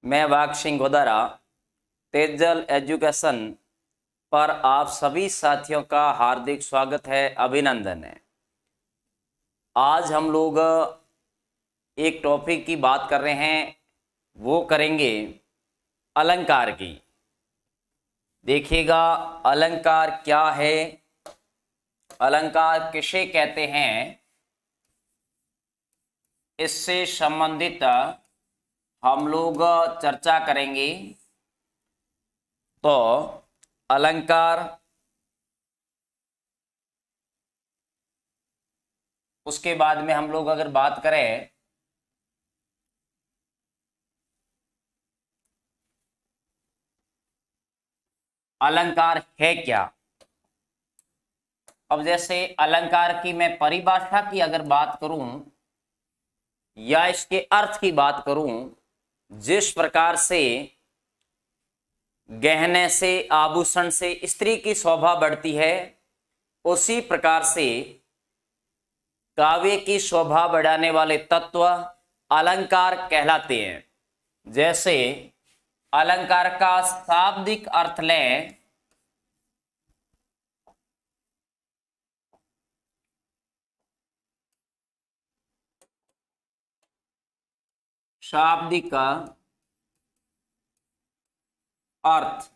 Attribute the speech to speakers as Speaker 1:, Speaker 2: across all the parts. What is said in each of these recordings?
Speaker 1: मैं वाघ सिंह गोदारा तेजल एजुकेशन पर आप सभी साथियों का हार्दिक स्वागत है, अभिनंदन है। आज हम लोग एक टॉपिक की बात कर रहे हैं, वो करेंगे अलंकार की। देखिएगा अलंकार क्या है, अलंकार किसे कहते हैं, इससे संबंधित हम लोग चर्चा करेंगे। तो अलंकार, उसके बाद में हम लोग अगर बात करें अलंकार है क्या। अब जैसे अलंकार की मैं परिभाषा की अगर बात करूं या इसके अर्थ की बात करूं, जिस प्रकार से गहने से, आभूषण से स्त्री की शोभा बढ़ती है, उसी प्रकार से काव्य की शोभा बढ़ाने वाले तत्व अलंकार कहलाते हैं। जैसे अलंकार का शाब्दिक अर्थ लें, शाब्दिक अर्थ,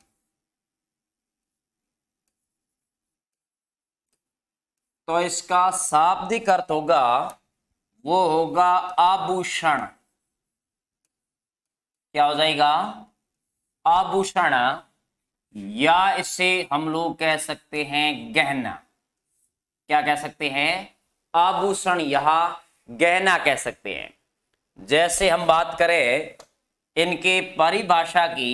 Speaker 1: तो इसका शाब्दिक अर्थ होगा, वो होगा आभूषण। क्या हो जाएगा? आभूषण, या इसे हम लोग कह सकते हैं गहना। क्या कह सकते हैं? आभूषण, यहां गहना कह सकते हैं। जैसे हम बात करें इनके परिभाषा की,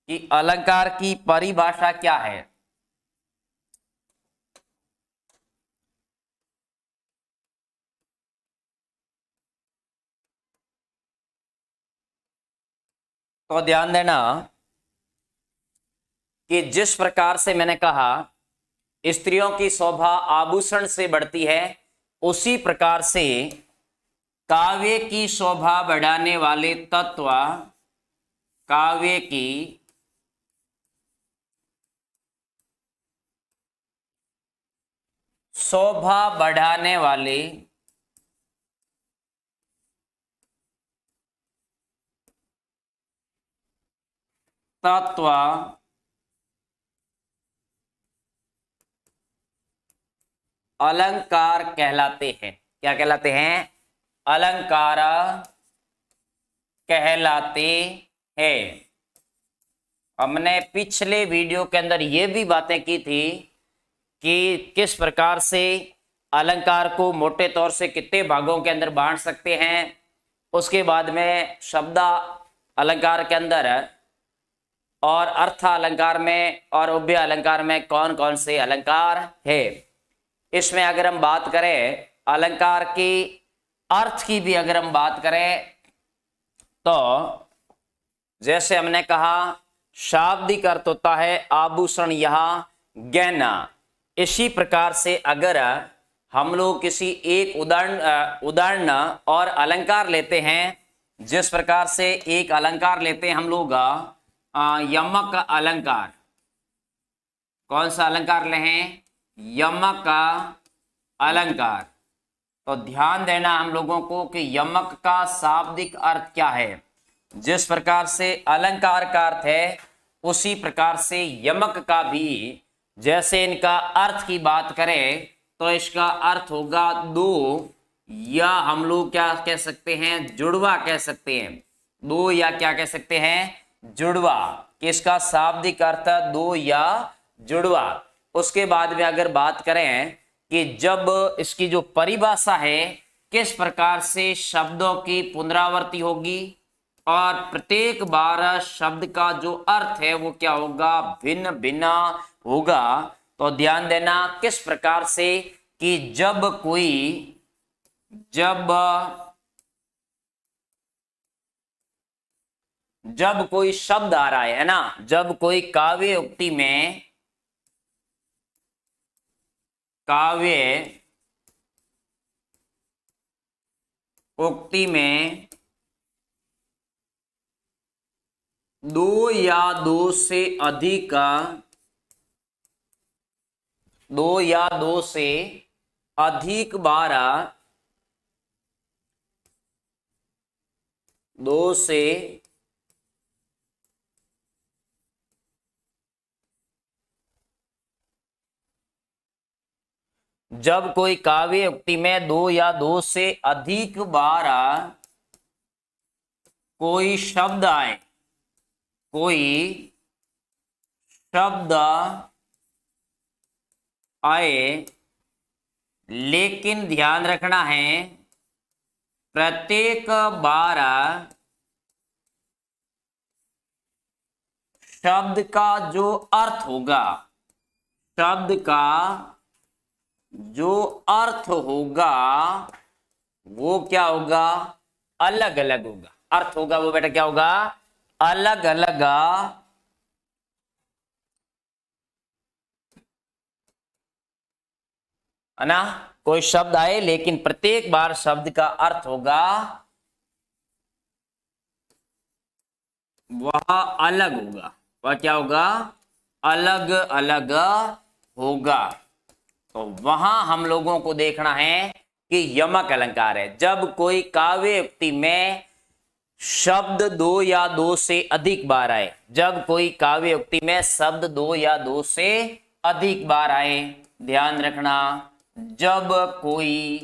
Speaker 1: कि अलंकार की परिभाषा क्या है। तो ध्यान देना कि जिस प्रकार से मैंने कहा स्त्रियों की शोभा आभूषण से बढ़ती है, उसी प्रकार से काव्य की शोभा बढ़ाने वाले तत्व, काव्य की शोभा बढ़ाने वाले तत्व अलंकार कहलाते हैं। क्या कहलाते हैं? अलंकार कहलाते हैं। हमने पिछले वीडियो के अंदर ये भी बातें की थी कि किस प्रकार से अलंकार को मोटे तौर से कितने भागों के अंदर बांट सकते हैं। उसके बाद में शब्द अलंकार के अंदर और अर्थ अलंकार में और उभय अलंकार में कौन कौन से अलंकार है। इसमें अगर हम बात करें अलंकार की अर्थ की भी अगर हम बात करें, तो जैसे हमने कहा शाब्दिक अर्थ होता है आभूषण, यहां गहना। इसी प्रकार से अगर हम लोग किसी एक उदाहरण और अलंकार लेते हैं, जिस प्रकार से एक अलंकार लेते हैं हम लोग यमक अलंकार। कौन सा अलंकार लें? यमक का अलंकार। तो ध्यान देना हम लोगों को कि यमक का शाब्दिक अर्थ क्या है। जिस प्रकार से अलंकार का अर्थ है, उसी प्रकार से यमक का भी, जैसे इनका अर्थ की बात करें तो इसका अर्थ होगा दो, या हम लोग क्या कह सकते हैं? जुड़वा कह सकते हैं। दो, या क्या कह सकते हैं? जुड़वा। किसका शाब्दिक अर्थ? दो या जुड़वा। उसके बाद में अगर बात करें कि जब इसकी जो परिभाषा है, किस प्रकार से शब्दों की पुनरावृत्ति होगी और प्रत्येक बार शब्द का जो अर्थ है वो क्या होगा? भिन्न भिन्न होगा। तो ध्यान देना किस प्रकार से कि जब कोई शब्द आ रहा है ना, जब कोई काव्य उक्ति में दो या दो से अधिक का, दो या दो से अधिक बार, दो से जब कोई काव्य उक्ति में दो या दो से अधिक बार कोई शब्द आए, कोई शब्द आए, लेकिन ध्यान रखना है प्रत्येक बार शब्द का जो अर्थ होगा, शब्द का जो अर्थ होगा वो क्या होगा, अलग अलग होगा। अर्थ होगा वो बेटा क्या होगा, अलग अलग, है ना। कोई शब्द आए लेकिन प्रत्येक बार शब्द का अर्थ होगा वह अलग होगा, वह क्या होगा, अलग अलग होगा। तो वहां हम लोगों को देखना है कि यमक अलंकार है। जब कोई काव्य उक्ति में शब्द दो या दो से अधिक बार आए, जब कोई काव्य उक्ति में शब्द दो या दो से अधिक बार आए, ध्यान रखना, जब कोई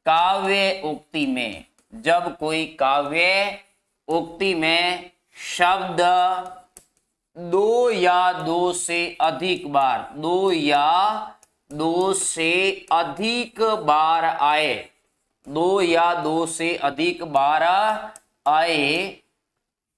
Speaker 1: काव्य उक्ति में, जब कोई काव्य उक्ति में शब्द दो या दो से अधिक बार, दो या दो से अधिक बार आए, दो या दो से अधिक बार आए,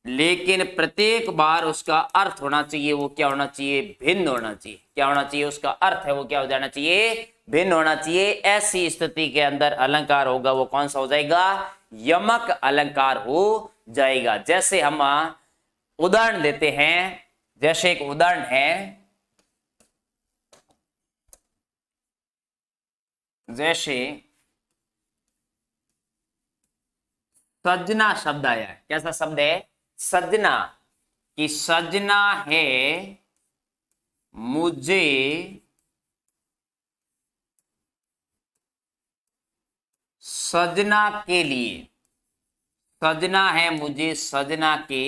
Speaker 1: लेकिन प्रत्येक बार उसका अर्थ होना चाहिए, वो क्या होना चाहिए, भिन्न होना चाहिए। क्या होना चाहिए, उसका अर्थ है वो क्या हो जाना चाहिए, भिन्न होना चाहिए। ऐसी स्थिति के अंदर अलंकार होगा वो कौन सा हो जाएगा, यमक अलंकार हो जाएगा। जैसे हम उदाहरण देते हैं, जैसे एक उदाहरण है, जैसे सजना शब्द आया है। कैसा शब्द है, सजना, कि सजना है मुझे सजना के लिए, सजना है मुझे सजना के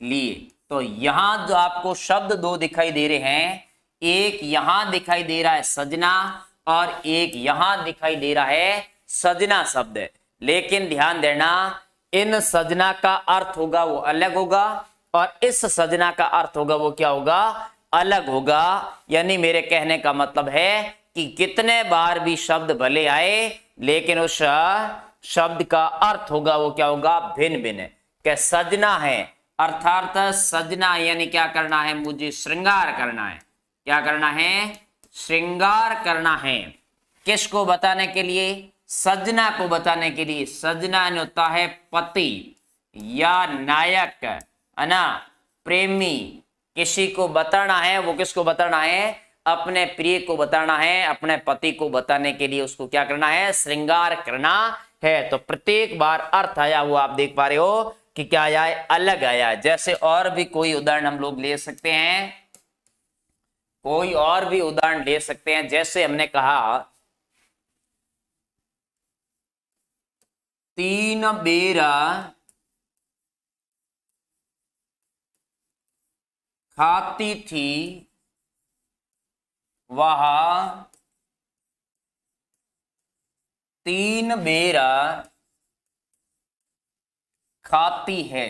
Speaker 1: लिए। तो यहां जो आपको शब्द दो दिखाई दे रहे हैं, एक यहां दिखाई दे रहा है सजना और एक यहां दिखाई दे रहा है सजना शब्द है। लेकिन ध्यान देना, इन सजना का अर्थ होगा वो अलग होगा और इस सजना का अर्थ होगा वो क्या होगा, अलग होगा। यानी मेरे कहने का मतलब है कि कितने बार भी शब्द भले आए लेकिन उस शब्द का अर्थ होगा वो क्या होगा, भिन्न भिन्न। क्या सजना है अर्थात सजना यानी क्या करना है, मुझे श्रृंगार करना है। क्या करना है, श्रृंगार करना है। किसको बताने के लिए, सजना को बताने के लिए। सजना होता है पति या नायक, है ना, प्रेमी। किसी को बताना है, वो किसको बताना है, अपने प्रिय को बताना है, अपने पति को बताने के लिए उसको क्या करना है, श्रृंगार करना है। तो प्रत्येक बार अर्थ आया वो आप देख पा रहे हो कि क्या आया है, अलग आया है। जैसे और भी कोई उदाहरण हम लोग ले सकते हैं, कोई और भी उदाहरण ले सकते हैं। जैसे हमने कहा तीन बेरा खाती थी वह तीन बेरा खाती है।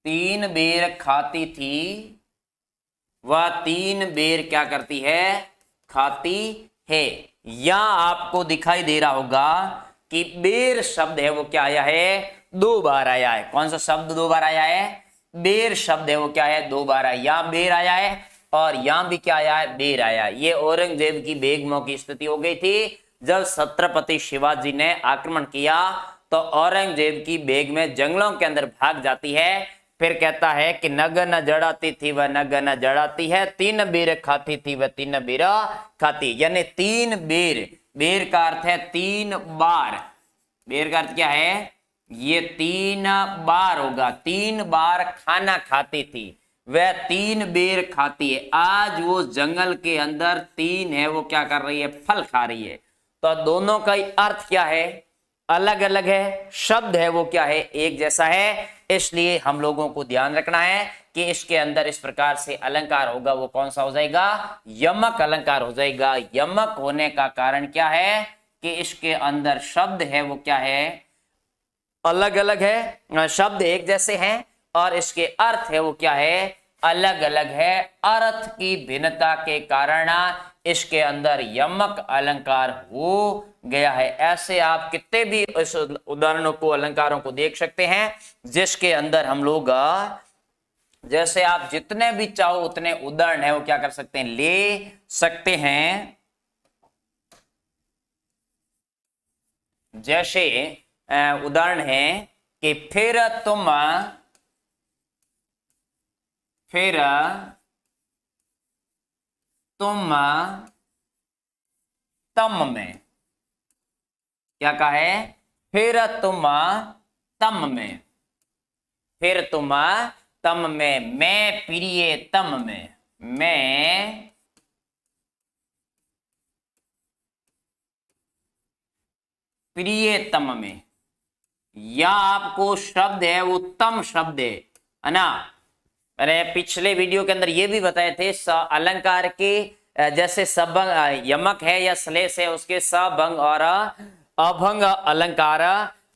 Speaker 1: तीन बेर खाती थी, वह तीन बेर क्या करती है, खाती है। या आपको दिखाई दे रहा होगा कि बेर शब्द है वो क्या आया है, दो बार आया है। कौन सा शब्द दो बार आया है, बेर शब्द है वो क्या है, दो बार आया। यहां बेर आया है और यहां भी क्या आया है, बेर आया है। ये औरंगजेब की बेगमों की स्थिति हो गई थी। जब छत्रपति शिवाजी ने आक्रमण किया तो औरंगजेब की बेगमें जंगलों के अंदर भाग जाती है। फिर कहता है कि नग न जड़ाती थी वह नग न जड़ाती है, तीन बेर खाती थी वह तीन बेर खाती। यानी तीन बेर, बेर का अर्थ है तीन बार। बेर का अर्थ क्या है, ये 3 बार होगा, 3 बार खाना खाती थी, वह 3 बेर खाती है। आज वो जंगल के अंदर 3 है, वो क्या कर रही है, फल खा रही है। तो दोनों का अर्थ क्या है, अलग अलग है, शब्द है वो क्या है, एक जैसा है। इसलिए हम लोगों को ध्यान रखना है कि इसके अंदर इस प्रकार से अलंकार होगा, वो कौन सा हो जाएगा, यमक अलंकार हो जाएगा। यमक होने का कारण क्या है कि इसके अंदर शब्द है वो क्या है, अलग अलग है, शब्द एक जैसे हैं, और इसके अर्थ है वो क्या है, अलग अलग है। अर्थ की भिन्नता के कारण इसके अंदर यमक अलंकार हो गया है। ऐसे आप कितने भी इस उदाहरणों को, अलंकारों को देख सकते हैं, जिसके अंदर हम लोग जैसे आप जितने भी चाहो उतने उदाहरण है वो क्या कर सकते हैं, ले सकते हैं। जैसे उदाहरण है कि फिर तुम तम में, क्या कहा है, फिर तुम तम में, फिर तुम तम में, मैं प्रिय तम में, मैं प्रियतम में। या आपको शब्द है वो तम शब्द है ना। मैंने पिछले वीडियो के अंदर ये भी बताए थे, अलंकार के जैसे सबंग यमक है या श्लेष है, उसके सबंग और अभंग अलंकार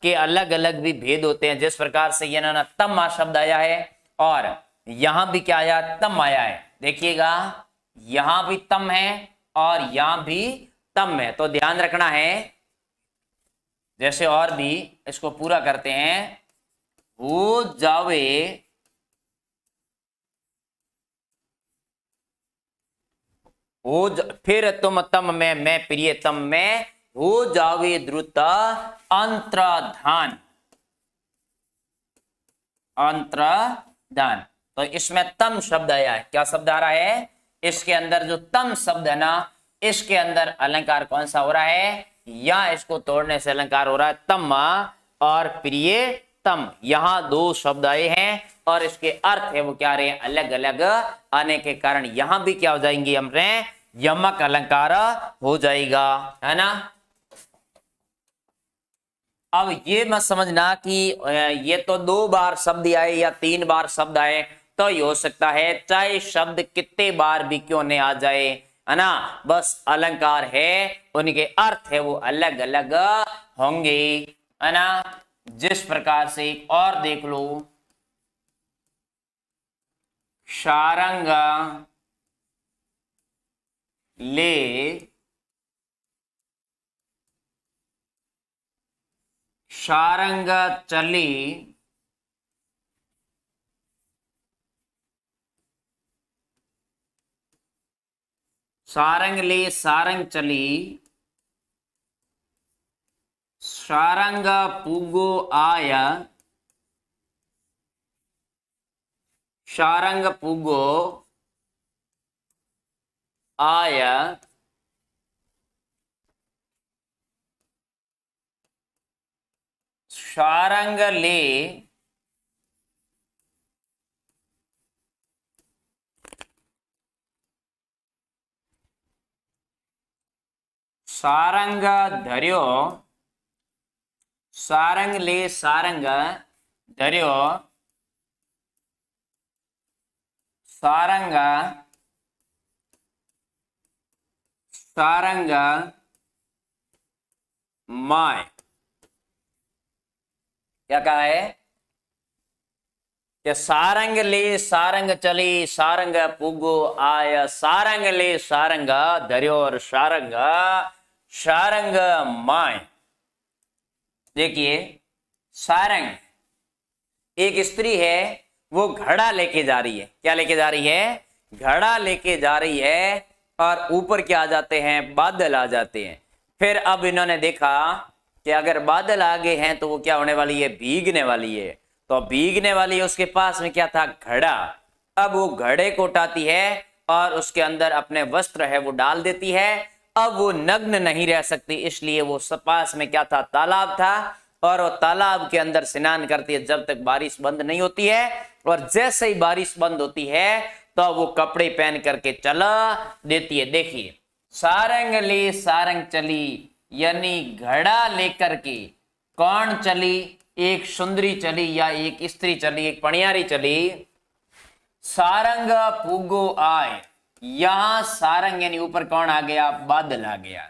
Speaker 1: के अलग अलग भी भेद होते हैं। जिस प्रकार से ये ना तम शब्द आया है और यहां भी क्या आया, तम आया है। देखिएगा यहां भी तम है और यहां भी तम है, तो ध्यान रखना है। जैसे और भी इसको पूरा करते हैं, हो जावे फिर तुम तम में, मैं प्रियतम में, हो जावे द्रुत अंतर्धान, अंतर्धान। तो इसमें तम शब्द आया है, क्या शब्द आ रहा है, इसके अंदर जो तम शब्द है ना, इसके अंदर अलंकार कौन सा हो रहा है, या इसको तोड़ने से अलंकार हो रहा है तम और प्रिय तम। यहां दो शब्द आए हैं और इसके अर्थ है वो क्या रहे, अलग अलग आने के कारण यहां भी क्या हो जाएंगे, हमने यमक अलंकार हो जाएगा, है ना। अब ये मत समझना कि ये तो 2 बार शब्द आए या 3 बार शब्द आए तो ये हो सकता है, चाहे शब्द कितने बार भी क्यों नहीं आ जाए, है ना, बस अलंकार है, उनके अर्थ है वो अलग अलग होंगे, है ना। जिस प्रकार से और देख लो, सारंग ले सारंग चली, सारंग ले सारंग चली, सारंग पुगो आया, सारंग पुगो आया, सारंग ले सारंग धर्यो, सारंग ले सारंग धर्यो, सारंग सारंग माय। क्या कहा है कि सारंग ले सारंग चली, सारंग पुगो आय, सारंग ले सारंग धर्यो और सारंग सारंग माय। देखिए सारंग, एक स्त्री है, वो घड़ा लेके जा रही है, क्या लेके जा रही है, घड़ा लेके जा रही है, और ऊपर क्या आ जाते हैं, बादल आ जाते हैं। फिर अब इन्होंने देखा कि अगर बादल आ गए हैं तो वो क्या होने वाली है, भीगने वाली है। तो भीगने वाली है, उसके पास में क्या था, घड़ा। अब वो घड़े को उठाती है और उसके अंदर अपने वस्त्र है वो डाल देती है। अब वो नग्न नहीं रह सकती, इसलिए वो पास में क्या था, तालाब था, और वो तालाब के अंदर स्नान करती है जब तक बारिश बंद नहीं होती है, और जैसे ही बारिश बंद होती है तो वो कपड़े पहन करके चला देती है। देखिए, सारंग ले सारंग चली, यानी घड़ा लेकर के कौन चली? एक सुंदरी चली या एक स्त्री चली, एक पणियारी चली। सारंग पुगो आए, यहां सारंग यानी ऊपर कौन आ गया? बादल आ गया।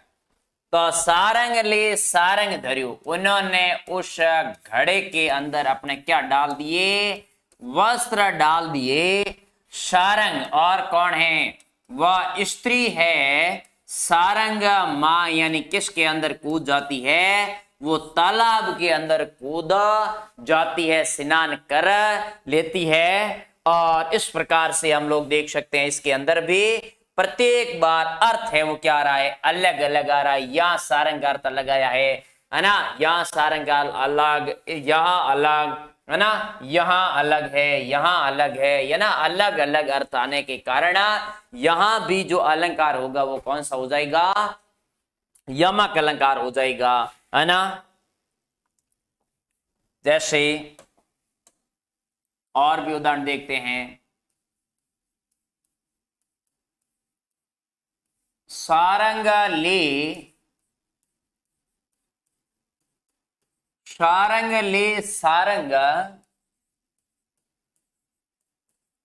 Speaker 1: तो सारंग ले सारंग धरियो, उन्होंने उस घड़े के अंदर अपने क्या डाल दिए? वस्त्र डाल दिए। सारंग और कौन है? वह स्त्री है। सारंग मां यानी किसके अंदर कूद जाती है? वो तालाब के अंदर कूद जाती है, स्नान कर लेती है। और इस प्रकार से हम लोग देख सकते हैं इसके अंदर भी प्रत्येक बार अर्थ है वो क्या आ रहा है? अलग अलग आ रहा है। यहाँ सारंग का अर्थ लगाया है ना, यहाँ सारंग का अलग, यहाँ अलग है ना, यहाँ अलग है, यहाँ अलग है ना, अलग अलग अर्थ आने के कारण यहाँ भी जो अलंकार होगा वो कौन सा हो जाएगा? यमक अलंकार हो जाएगा, है ना। जैसे और भी उदाहरण देखते हैं। सारंग ले, सारंग ले सारंग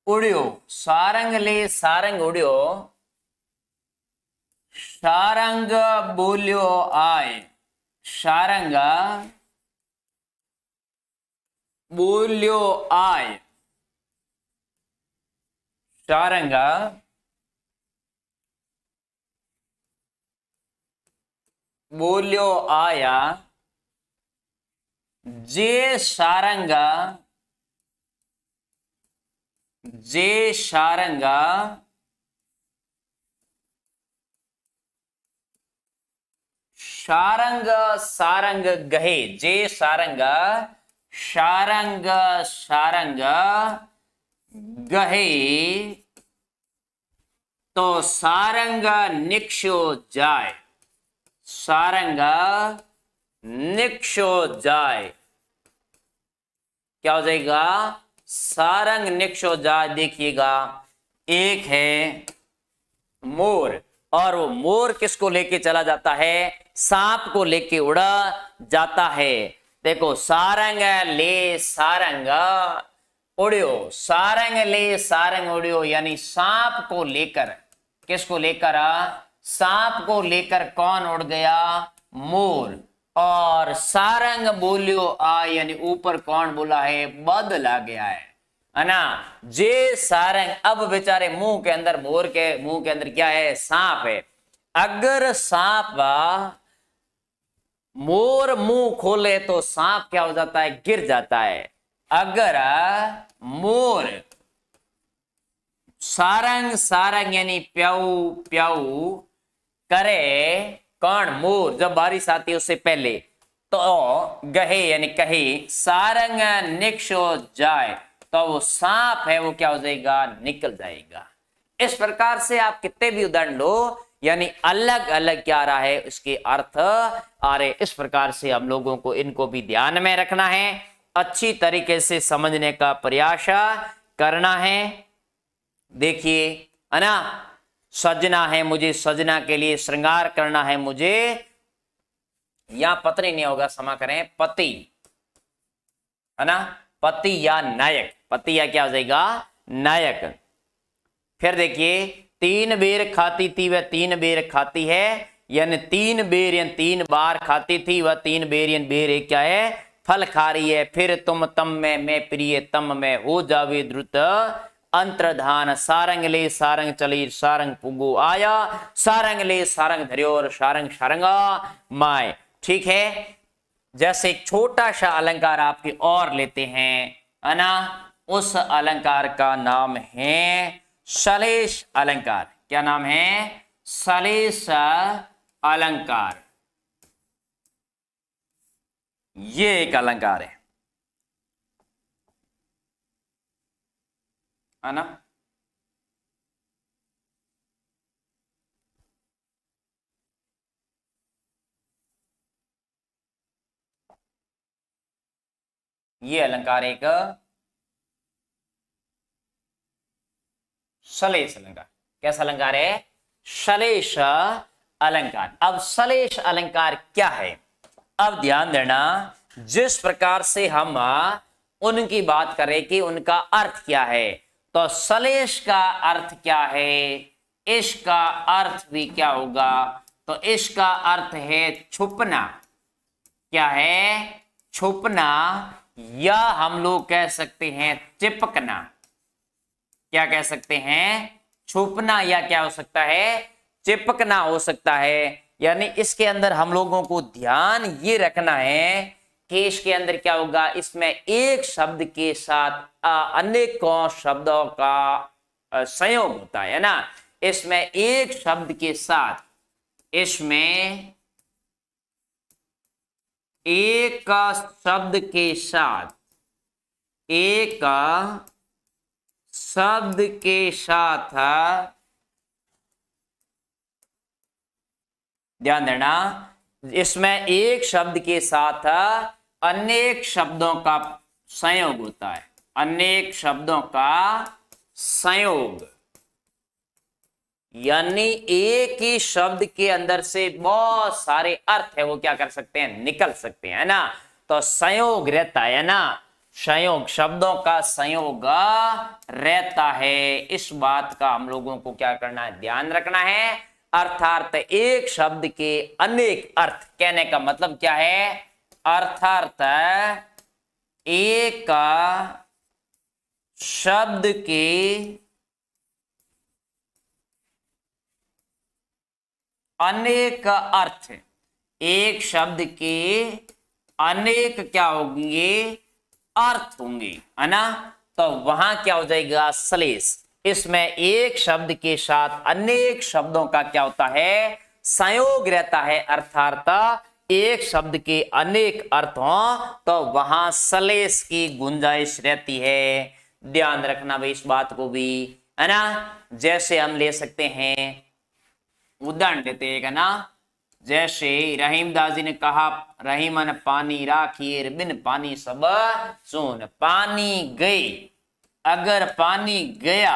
Speaker 1: उड़ियो, सारंग ले सारंग उड़ियो, सारंग बोलियो आए, सारंग बोलियो आए, सारंग बोलियो आया, जे सारंग, जे सारंग सारंग सारंग गहे, जे सारंग सारंग सारंग गहे, तो सारंग निक्षो जाए, सारंग निक्षो जाए, क्या हो जाएगा? सारंग निक्षो जाए। देखिएगा, एक है मोर, और वो मोर किसको लेके चला जाता है? सांप को लेके उड़ा जाता है। देखो, सारंग ले सारंग उड़ियो, सारंग ले सारंग उड़ियो, यानी सांप को लेकर, किसको लेकर? सांप को लेकर कौन उड़ गया? मोर। और सारंग बोलियो आ, यानी ऊपर कौन बोला है? बादल आ गया है ना। जे सारंग, अब बेचारे मुंह के अंदर, मोर के मुंह के अंदर क्या है? सांप है। अगर सांप, मोर मुंह खोले तो सांप क्या हो जाता है? गिर जाता है। अगर मोर सारंग सारंग यानी प्याऊ प्याऊ करे, कौन? मोर, जब बारिश आती है उससे पहले, तो गहे यानी कहे, सारंग निक्षो जाए, तो वो सांप है वो क्या हो जाएगा? निकल जाएगा। इस प्रकार से आप कितने भी उदाहरण लो, यानी अलग अलग क्या आ रहा है? इसके अर्थ आ रहे। इस प्रकार से हम लोगों को इनको भी ध्यान में रखना है, अच्छी तरीके से समझने का प्रयास करना है। देखिए, है ना, सजना है मुझे, सजना के लिए श्रृंगार करना है मुझे, या पत्नी नहीं होगा, क्षमा करें, पति, है ना, पति या नायक, पति या क्या हो जाएगा? नायक। फिर देखिए, तीन बेर खाती थी वह तीन बेर खाती है, यानी तीन बेर यानी तीन बार खाती थी वह तीन बेर, यानी बेर एक क्या है? फल खा रही है। फिर तुम तम में, मैं प्रिय तम में, हो जावे द्रुत अंतर्धान, सारंग ले सारंग चली, सारंग पुगो आया, सारंग ले सारंग धरियो, और सारंग सारंगा माए। ठीक है। जैसे एक छोटा सा अलंकार आपकी और लेते हैं, है ना, उस अलंकार का नाम है सलेश अलंकार। क्या नाम है? सलेश अलंकार। ये एक अलंकार है ना। ये अलंकार एक श्लेष अलंकार। कैसा अलंकार है? श्लेष अलंकार। अब श्लेष अलंकार क्या है? अब ध्यान देना, जिस प्रकार से हम उनकी बात करें कि उनका अर्थ क्या है, तो श्लेष का अर्थ क्या है, इसका अर्थ भी क्या होगा? तो इसका अर्थ है छुपना। क्या है? छुपना, या हम लोग कह सकते हैं चिपकना। क्या कह सकते हैं? छुपना, या क्या हो सकता है? चिपकना हो सकता है। यानी इसके अंदर हम लोगों को ध्यान ये रखना है कि इसके अंदर क्या होगा, इसमें एक शब्द के साथ अनेकों शब्दों का संयोग होता है ना। इसमें एक शब्द के साथ, इसमें एक शब्द के साथ, एक शब्द के साथ, ध्यान देना, इसमें एक शब्द के साथ अनेक शब्दों का संयोग होता है। अनेक शब्दों का संयोग, यानी एक ही शब्द के अंदर से बहुत सारे अर्थ है वो क्या कर सकते हैं? निकल सकते हैं, है ना। तो संयोग रहता है ना, संयोग, शब्दों का संयोग रहता है। इस बात का हम लोगों को क्या करना है? ध्यान रखना है। अर्थात एक शब्द के अनेक अर्थ, कहने का मतलब क्या है? अर्थात एक शब्द के अनेक अर्थ, एक शब्द के अनेक क्या होंगे? अर्थ होंगे, है ना। तो वहां क्या हो जाएगा? श्लेष। इसमें एक शब्द के साथ अनेक शब्दों का क्या होता है? संयोग रहता है। अर्थात एक शब्द के अनेक अर्थ हो तो वहां श्लेष की गुंजाइश रहती है। ध्यान रखना भाई इस बात को भी, है ना। जैसे हम ले सकते हैं, उदाहरण देते हैं, है ना। जैसे रहीमदास जी ने कहा, रहीमन पानी राखिए बिन पानी सब सोन। पानी गए, अगर पानी गया,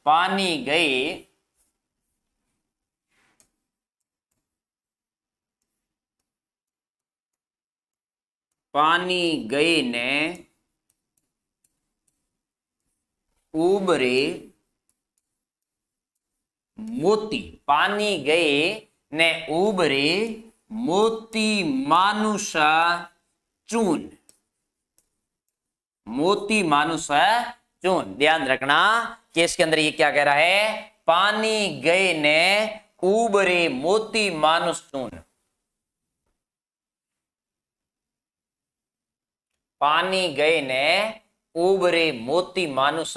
Speaker 1: पानी गए, पानी गए ने उबरे मोती। पानी गए ने उबरे मोती मानुष चून। मोती मानुष चून। ध्यान रखना कि इसके अंदर ये क्या कह रहा है? पानी गए ने उबरे मोती मानुष चून। पानी गए ने उबरे मोती मानुष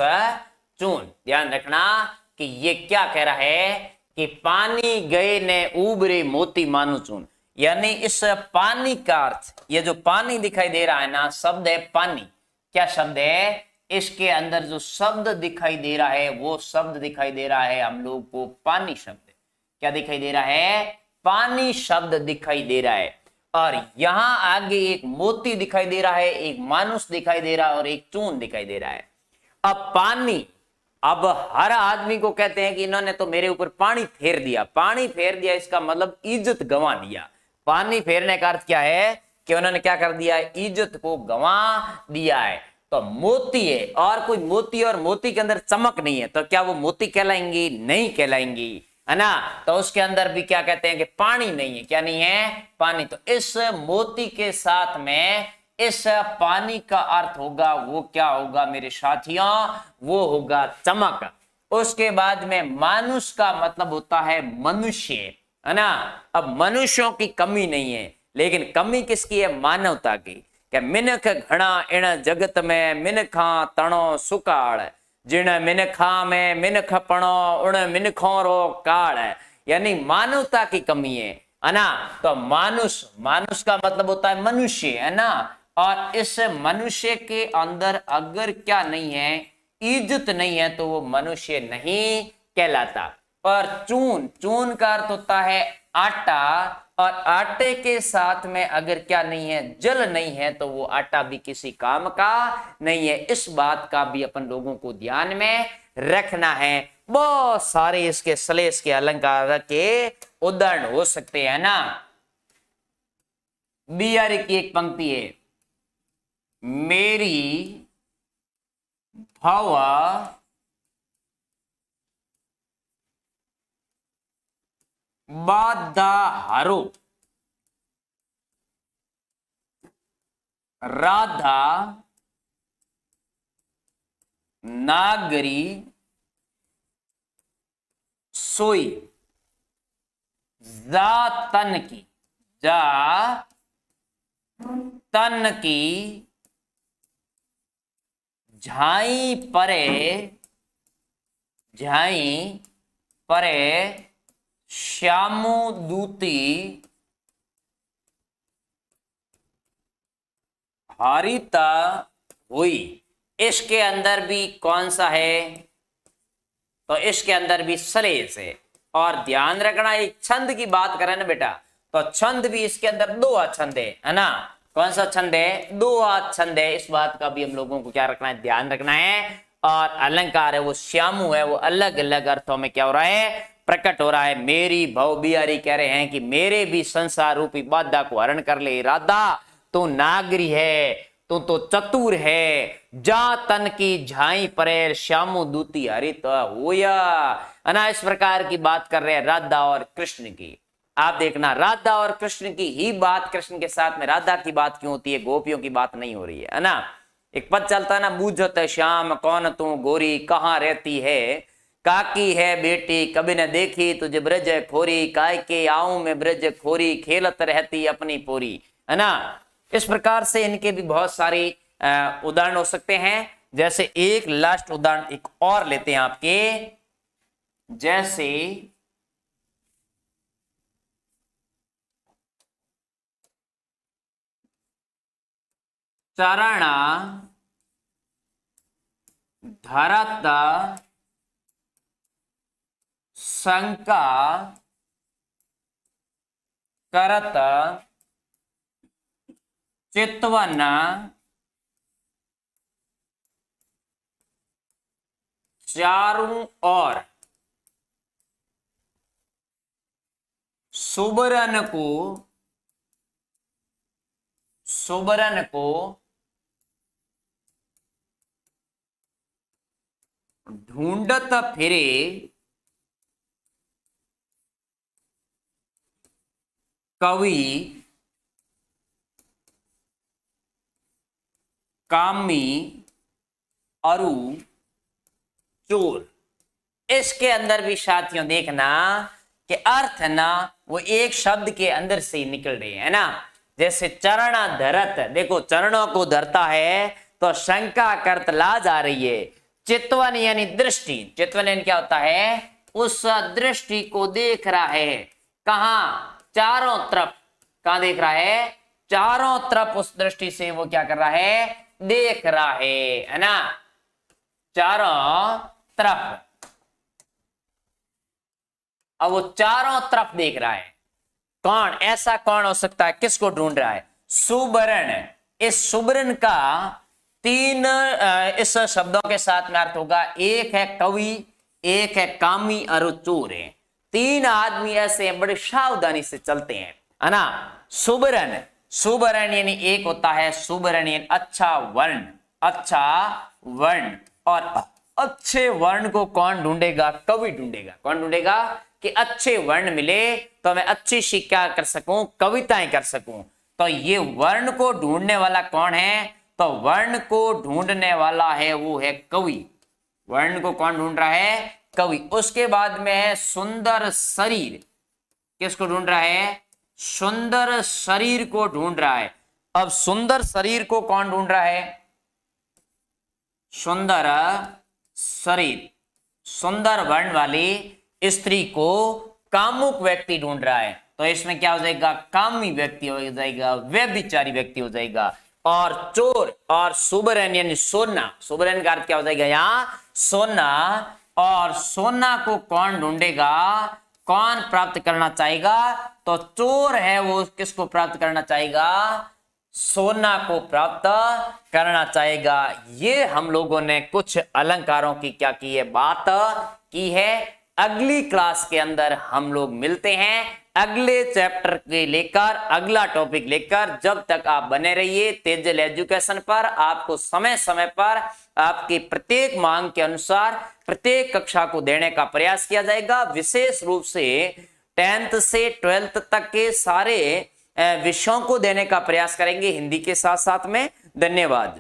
Speaker 1: चून। ध्यान रखना कि ये क्या कह रहा है कि पानी गए ने उबरे मोती मानुष चून। यानी इस पानी का अर्थ, ये जो पानी दिखाई दे रहा है ना, शब्द है पानी। क्या शब्द है? इसके अंदर जो शब्द दिखाई दे रहा है वो शब्द दिखाई दे रहा है हम लोग को पानी शब्द। क्या दिखाई दे रहा है? पानी शब्द दिखाई दे रहा है। और यहां आगे एक मोती दिखाई दे रहा है, एक मानुष दिखाई दे रहा है और एक चून दिखाई दे रहा है। अब पानी, अब हर आदमी को कहते हैं कि इन्होंने तो मेरे ऊपर पानी फेर दिया। पानी फेर दिया इसका मतलब इज्जत गंवा दिया। पानी फेरने का अर्थ क्या है? कि उन्होंने क्या कर दिया? इज्जत को गंवा दिया है। तो मोती है और कोई मोती और मोती के अंदर चमक नहीं है, तो क्या वो मोती कहलाएंगी? नहीं कहलाएंगी, है ना। तो उसके अंदर भी क्या कहते हैं कि पानी नहीं है। क्या नहीं है? पानी। तो इस मोती के साथ में इस पानी का अर्थ होगा, वो क्या होगा मेरे साथियों? वो होगा चमक। उसके बाद में मानुष का मतलब होता है मनुष्य, है ना। अब मनुष्यों की कमी नहीं है, लेकिन कमी किसकी है? मानवता की। कि मिनख घना इन जगत में मिनखा तणो सुकाल। जिन मिनखा में मिनख पणो उन मिनखों रो काल। यानी मानवता की कमी है ना। तो मानुष, मानुष का मतलब होता है मनुष्य, है ना। और इस मनुष्य के अंदर अगर क्या नहीं है? इज्जत नहीं है, तो वो मनुष्य नहीं कहलाता। और चून, चून का अर्थ होता है आटा, और आटे के साथ में अगर क्या नहीं है, जल नहीं है, तो वो आटा भी किसी काम का नहीं है। इस बात का भी अपन लोगों को ध्यान में रखना है। बहुत सारे इसके श्लेष के अलंकार के उदाहरण हो सकते हैं ना। बीआर की एक पंक्ति है, मेरी भवा बाधाहारो, राधा नागरी सोई, जा तन की, जा तन की, झाई परे, झाई परे श्यामो दूती, हारिता हुई। इसके अंदर भी कौन सा है, तो इसके अंदर भी श्लेष है। और ध्यान रखना, एक छंद की बात करें ना बेटा, तो छंद भी इसके अंदर दो छंद है ना। कौन सा छंद है, दो छंद है। इस बात का भी हम लोगों को क्या रखना है, ध्यान रखना है। और अलंकार है वो श्यामु है, वो अलग अलग अर्थों में क्या हो रहा है, प्रकट हो रहा है। मेरी भव बिहारी कह रहे हैं कि मेरे भी संसार रूपी बाधा को हरण कर ले राधा, तू नागरी है, तू तो चतुर है, जा तन की झाई परे श्यामो दूती हरित होया। अना इस प्रकार की बात कर रहे हैं राधा और कृष्ण की। आप देखना, राधा और कृष्ण की ही बात, कृष्ण के साथ में राधा की बात क्यों होती है, गोपियों की बात नहीं हो रही है ना। एक पद चलता है ना, बूझत श्याम कौन तू गोरी, कहाँ रहती है, काकी है बेटी कभी न देखी, तुझे ब्रज खोरी, काय के आऊं मैं ब्रज खोरी, खेलत रहती अपनी पूरी, है ना। इस प्रकार से इनके भी बहुत सारे उदाहरण हो सकते हैं। जैसे एक लास्ट उदाहरण एक और लेते हैं आपके, जैसे चरणा धरत शंका करत चितवन चारों ओर सुबरन को ढूंढत फिरे, कवि कामी अरु चोर। इसके अंदर भी साथियों देखना कि अर्थ ना वो एक शब्द के अंदर से ही निकल रहे हैं ना। जैसे चरणा धरत, देखो चरणों को धरता है तो शंका करत ला जा रही है। चितवन यानी दृष्टि, चितवन यानी क्या होता है, उस दृष्टि को देख रहा है, कहा, चारों तरफ। कहां देख रहा है, चारों तरफ उस दृष्टि से वो क्या कर रहा है, देख रहा है ना, चारों तरफ। अब वो चारों तरफ देख रहा है, कौन, ऐसा कौन हो सकता है, किसको ढूंढ रहा है, सुबरण। इस सुबरण का तीन इस शब्दों के साथ में अर्थ होगा, एक है कवि, एक है कामी और चोर है। तीन आदमी ऐसे बड़े सावधानी से चलते हैं, है ना। सुबरण, सुबरण यानी एक होता है सुबरण यानी अच्छा वर्ण, अच्छा वर्ण। और अच्छे वर्ण को कौन ढूंढेगा, कवि ढूंढेगा। कौन ढूंढेगा कि अच्छे वर्ण मिले तो मैं अच्छी शिक्षा कर सकूं, कविताएं कर सकूं। तो ये वर्ण को ढूंढने वाला कौन है, तो वर्ण को ढूंढने वाला है वो है कवि। वर्ण को कौन ढूंढ रहा है, कवि। उसके बाद में है सुंदर शरीर, किसको ढूंढ रहा है, सुंदर शरीर को ढूंढ रहा है। अब सुंदर शरीर को कौन ढूंढ रहा है, सुंदर शरीर, सुंदर वर्ण वाली स्त्री को कामुक व्यक्ति ढूंढ रहा है। तो इसमें क्या हो जाएगा, कामी व्यक्ति हो जाएगा, व्यभिचारी व्यक्ति हो जाएगा। और चोर और सुबरन यानी सोना, सुबरन का अर्थ क्या हो जाएगा यहाँ, सोना। और सोना को कौन ढूंढेगा, कौन प्राप्त करना चाहेगा? तो चोर है वो किसको प्राप्त करना चाहेगा? सोना को प्राप्त करना चाहेगा। ये हम लोगों ने कुछ अलंकारों की क्या की है, बात की है। अगली क्लास के अंदर हम लोग मिलते हैं अगले चैप्टर के लेकर, अगला टॉपिक लेकर। जब तक आप बने रहिए तेजल एजुकेशन पर। आपको समय समय पर आपकी प्रत्येक मांग के अनुसार प्रत्येक कक्षा को देने का प्रयास किया जाएगा। विशेष रूप से 10th से 12th तक के सारे विषयों को देने का प्रयास करेंगे हिंदी के साथ साथ में। धन्यवाद।